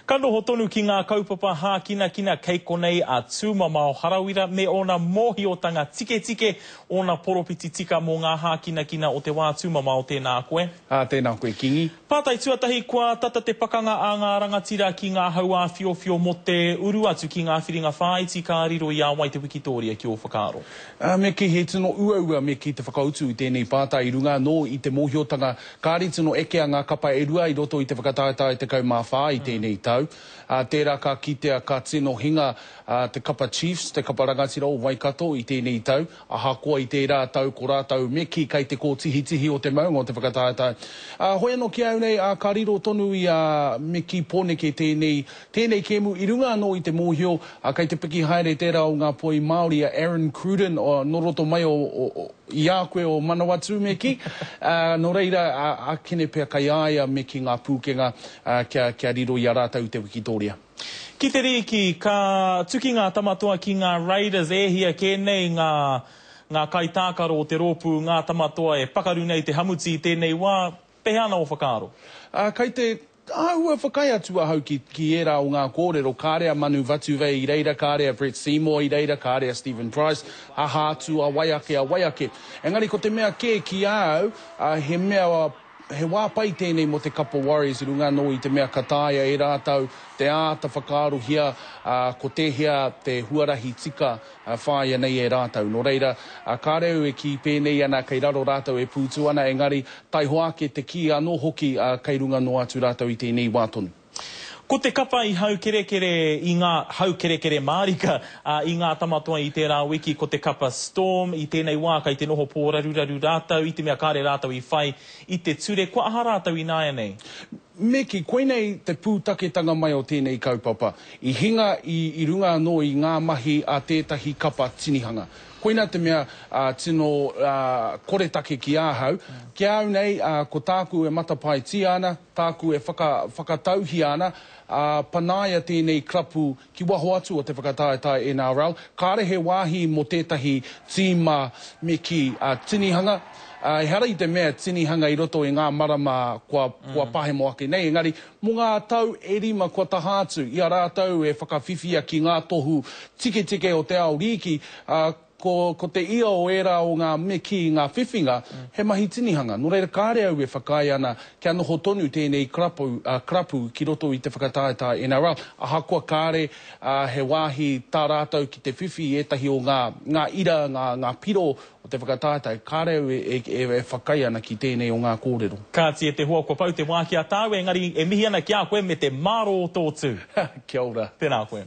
Kano ho tonu ki ngā kaupapa hākina kei konei a tūmama o Harawira me ona mōhiotanga tike ona poropiti tika mō ngā hākina o te wā tūmama o tēnā koe. Tēnā koe, Kingi. Pātai tuatahi kua tata te pakanga a ngā rangatira ki ngā haua whiowhio mo te uru atu ki ngā whiringa whāiti ka riro i a wai te Wikitoria ki o whakaaro. Me ki he tino ua me ki te whakautu i tēnei pātai runga no i te mōhiotanga kāri tino eke a ngā kapa e rua i roto i te whakataetai te kaumawhā i tēnei tau. Tērā ka kitea ka tino hinga te kapa chiefs, te kapa rangatira o Waikato i tēnei tau. Ahakoa i tērā tau ko rātau me ki kai te ko tihi o te maunga o te whakataetai. Hoi anō ki au nei, ka riro tonu i me ki pōneke tēnei kemu i runga anō i te mōhio, kai te piki haere tērā o ngā poi Māori a Aaron Cruden o noroto mai i a koe o Manawatu me ki. No reira, a kene pia kai aia me ki ngā pūkenga kia riro i a rātau te Wikitoria. Ki te riki, ka tuki ngā tamatoa ki ngā Raiders hia kēnei ngā kaitākaro o te rōpū, ngā tamatoa e pakaru nei te hamuti i tēnei wā, pehe ana o whakaaro? Kai te ua whakai atua hau ki era o ngā kōrero, kārea Manu Vatuve i reira, kārea Brett Seymour i reira, kārea Stephen Price, a hātu a waiake. Engari, ko te mea kē ki au, he wāpai tēnei mo te Kapa Warriors i runga no i te mea kataia e rātau, te āta whakaaro hia, ko te hea te huarahi tika whāia nei e rātau. No reira, kāreu e ki pēnei ana kei raro rātau e pūtu ana, engari, tai hoake te ki anō hoki kei runga no atu rātau i tēnei wātonu. Ko te kapa i haukerekere, i ngā haukerekere Mārika, i ngā tamatoa i tērā wiki, ko te kapa Storm, i tēnei wā, kai te noho pōraru rātau, i te mea kāre rātau i whai, i te ture, kua aha rātau i nāia nei? Meki, koe nei te pūtaketanga mai o tēnei kaupapa. I hinga i runga anō i ngā mahi a tētahi kapa tinihanga. Koina te mea tino koretake ki āhau. Ki au nei, ko tāku e matapai ti ana, tāku e whakatauhi ana, panaia tēnei krapu ki waho atu o te whakataetai NRL. Kāre he wāhi mo tētahi tīma me ki tinihanga. Hara i te mea tinihanga i roto i ngā marama kua pahe mo ake nei. Engari, mo ngā tau e rima kua tahātu, i a rātau e whakawhiwhia ki ngā tohu tike o te ao riki, ko te ia o era o ngā meki i ngā whiwhinga, he mahi tinihanga. No reira kāre au e whakai ana kia noho tonu tēnei krapu ki roto i te whakataetai NRL. Ahakoa kāre he wāhi tā rātau ki te whiwhi etahi o ngā ira, ngā piro o te whakataetai. Kāre au e whakai ana ki tēnei o ngā kōrero. Kāti e te hoa kua pau te wā ki a tāwe, engari e mihi ana ki a koe me te maro o tōtu. Kia ora. Tēnā koe.